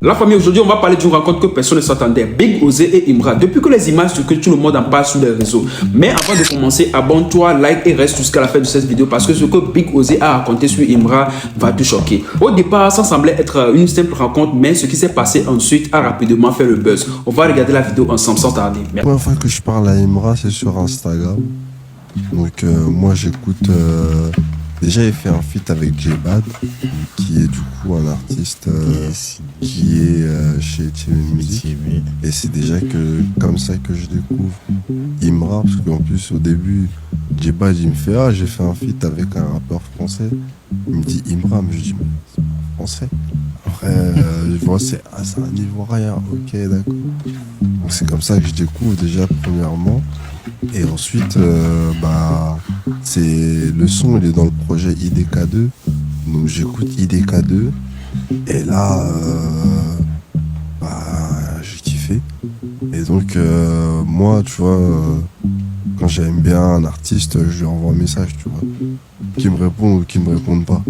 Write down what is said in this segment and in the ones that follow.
La famille, aujourd'hui, on va parler d'une rencontre que personne ne s'attendait. Big Ozee et Imra. Depuis que les images que tout le monde en parle sur les réseaux. Mais avant de commencer, abonne-toi, like et reste jusqu'à la fin de cette vidéo parce que ce que Big Ozee a raconté sur Imra va te choquer. Au départ, ça semblait être une simple rencontre, mais ce qui s'est passé ensuite a rapidement fait le buzz. On va regarder la vidéo ensemble sans tarder. La première fois que je parle à Imra, c'est sur Instagram. Donc moi j'écoute... Déjà il fait un feat avec J-Bad, qui est du coup un artiste qui est chez TV Music. Et c'est déjà comme ça que je découvre Imra, parce qu'en plus au début, J-Bad il me fait « Ah, j'ai fait un feat avec un rappeur français ». Il me dit Imra, mais je dis « Mais français ?» Après, je vois c'est un Ivoirien, ok d'accord. Donc c'est comme ça que je découvre déjà premièrement. Et ensuite, c'est le son, il est dans le projet IDK2. Donc j'écoute IDK2. Et là, j'ai kiffé. Et donc, moi, tu vois, quand j'aime bien un artiste, je lui envoie un message, tu vois. Qui me répond ou qui me réponde pas.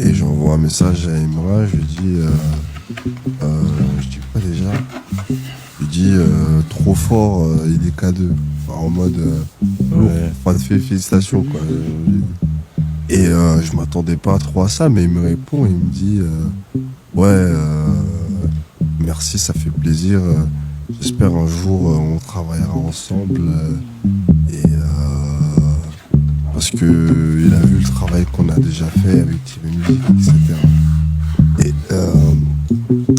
Et j'envoie un message à Imra, je lui dis, je dis quoi déjà? Je lui dis, trop fort, IDK2. En mode, pas de félicitations, quoi. Et je m'attendais pas trop à ça, mais il me répond, il me dit, merci, ça fait plaisir. J'espère un jour on travaillera ensemble. Parce que il a vu le travail qu'on a déjà fait avec TV Music, etc. Et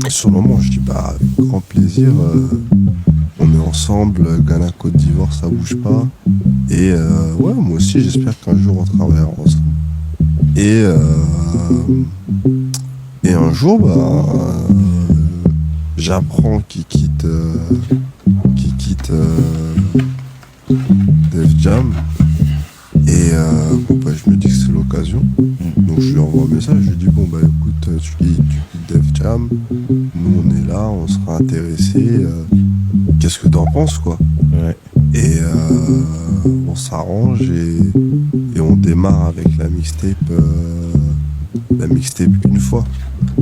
sur le moment, je dis avec grand plaisir. On est ensemble, Ghana, Côte d'Ivoire, ça bouge pas. Et moi aussi, j'espère qu'un jour on travaillera ensemble. Et un jour, j'apprends qu'il quitte Def Jam. Et je me dis que c'est l'occasion. Donc je lui envoie un message, je lui dis écoute, tu quittes Def Jam, nous on est là, on sera intéressés. Qu'est-ce que t'en penses, quoi? Ouais. Et on s'arrange et on démarre avec la mixtape une fois.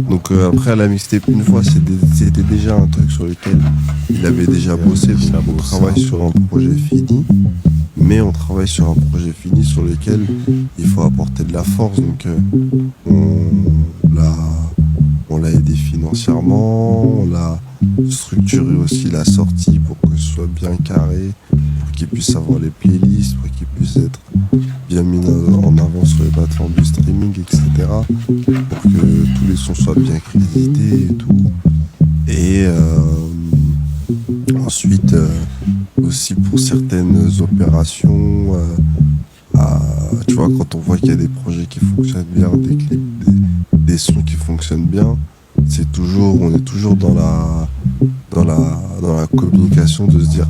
Donc après la mixtape une fois, c'était déjà un truc sur lequel il avait déjà bossé. Donc on travaille sur un projet fini, mais on travaille sur un projet fini sur lequel il faut apporter de la force. Donc on l'a aidé financièrement, on l'a structuré aussi la sortie pour que ce soit bien carré, pour qu'il puisse avoir les playlists, pour qu'il puisse être bien mis en avant sur les plateformes de streaming, etc. Pour que tous les sons soient bien crédités et tout. Et ensuite, aussi pour certaines opérations, tu vois, quand on voit qu'il y a des projets qui fonctionnent bien, des clips, des sons qui fonctionnent bien, on est toujours dans la communication de se dire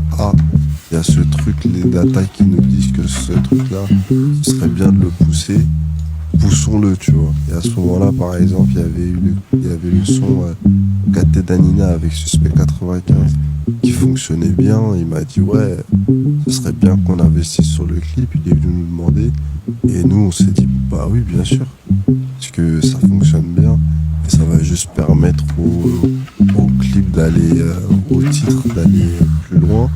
il y a ce truc, les datas qui nous disent que ce truc là ce serait bien de le pousser, poussons-le, tu vois. Et à ce moment là par exemple il y avait le son Gate Danina avec Suspect 95 qui fonctionnait bien. Il m'a dit ce serait bien qu'on investisse sur le clip. Il est venu nous demander et nous on s'est dit oui bien sûr, parce que ça fonctionne bien. Ça va juste permettre au clip d'aller, au titre d'aller plus loin.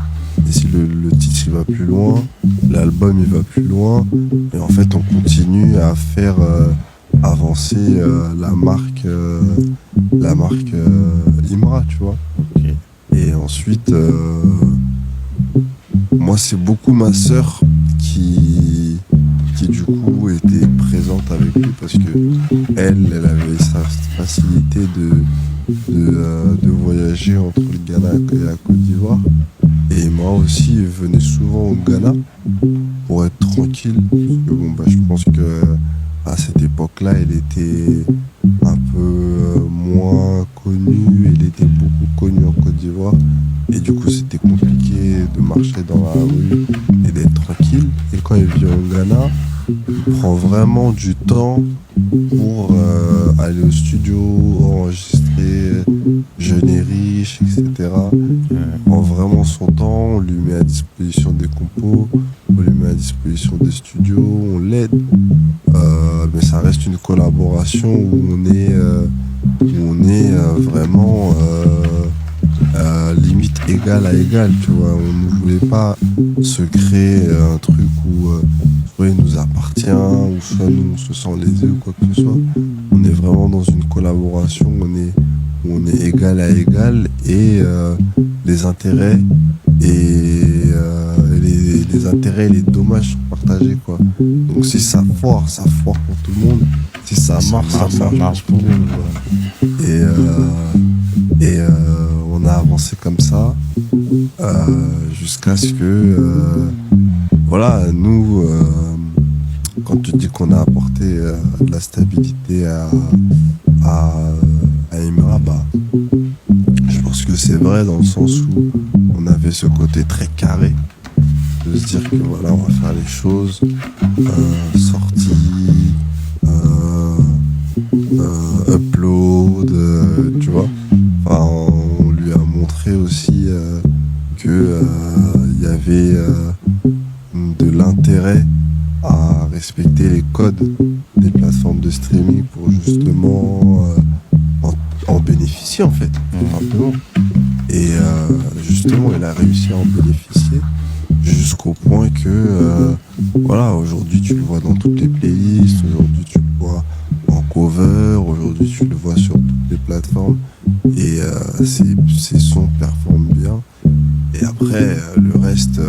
Et si le titre il va plus loin, l'album il va plus loin. Et en fait, on continue à faire avancer la marque Imra, tu vois. Okay. Et ensuite, moi, c'est beaucoup ma sœur qui du coup était présente avec lui parce que elle avait sa facilité de voyager entre le Ghana et la Côte d'Ivoire. Et moi aussi, je venais souvent au Ghana pour être tranquille. Je pense que à cette époque-là, elle était un peu moins connue. Elle était beaucoup connue en Côte d'Ivoire. Et du coup, c'était compliqué de marcher dans la rue et d'être tranquille. Et quand il vient au Ghana, il prend vraiment du temps pour aller au studio, enregistrer Jeune et riche, etc. Il prend vraiment son temps, on lui met à disposition des compos, on lui met à disposition des studios, on l'aide. Mais ça reste une collaboration où on on est vraiment limite égal à égal, tu vois. On ne voulait pas se créer un truc où soit il nous appartient, ou soit nous on se sent lésés ou quoi que ce soit. On est vraiment dans une collaboration, où on est égal à égal, et les intérêts et les intérêts et les dommages sont partagés, quoi. Donc si ça foire pour tout le monde. Si ça marche, ça marche pour tout le monde, quoi. Et on a avancé comme ça jusqu'à ce que voilà, nous quand tu dis qu'on a apporté de la stabilité à Emira, bah, je pense que c'est vrai, dans le sens où on avait ce côté très carré de se dire que voilà, on va faire les choses, sortie, upload, tu vois. Enfin, on lui a montré aussi que il y avait de l'intérêt à respecter les codes des plateformes de streaming pour justement en bénéficier, en fait, tout simplement. Et justement, il a réussi à en bénéficier jusqu'au point que voilà, aujourd'hui tu le vois dans toutes les playlists, aujourd'hui tu le vois en cover, aujourd'hui tu le vois sur toutes les plateformes, et ses sons performent bien. Et après le reste,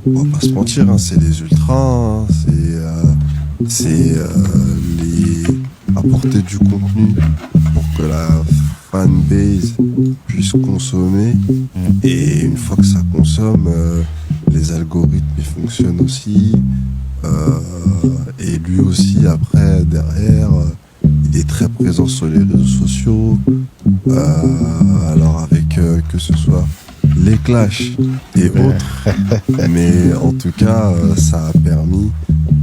on va pas se mentir, hein, c'est les ultras, hein, c'est apporter du contenu pour que la fanbase puisse consommer, et une fois que ça consomme, les algorithmes ils fonctionnent aussi, et lui aussi après derrière il est très présent sur les réseaux sociaux, alors avec que ce soit les clashs et autres, mais en tout cas ça a permis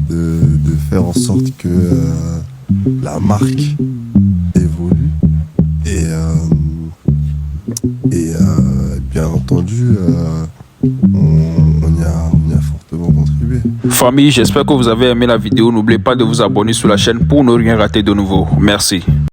de faire en sorte que la marque évolue, et bien entendu on y a fortement contribué. Famille, j'espère que vous avez aimé la vidéo. N'oubliez pas de vous abonner sur la chaîne pour ne rien rater de nouveau. Merci.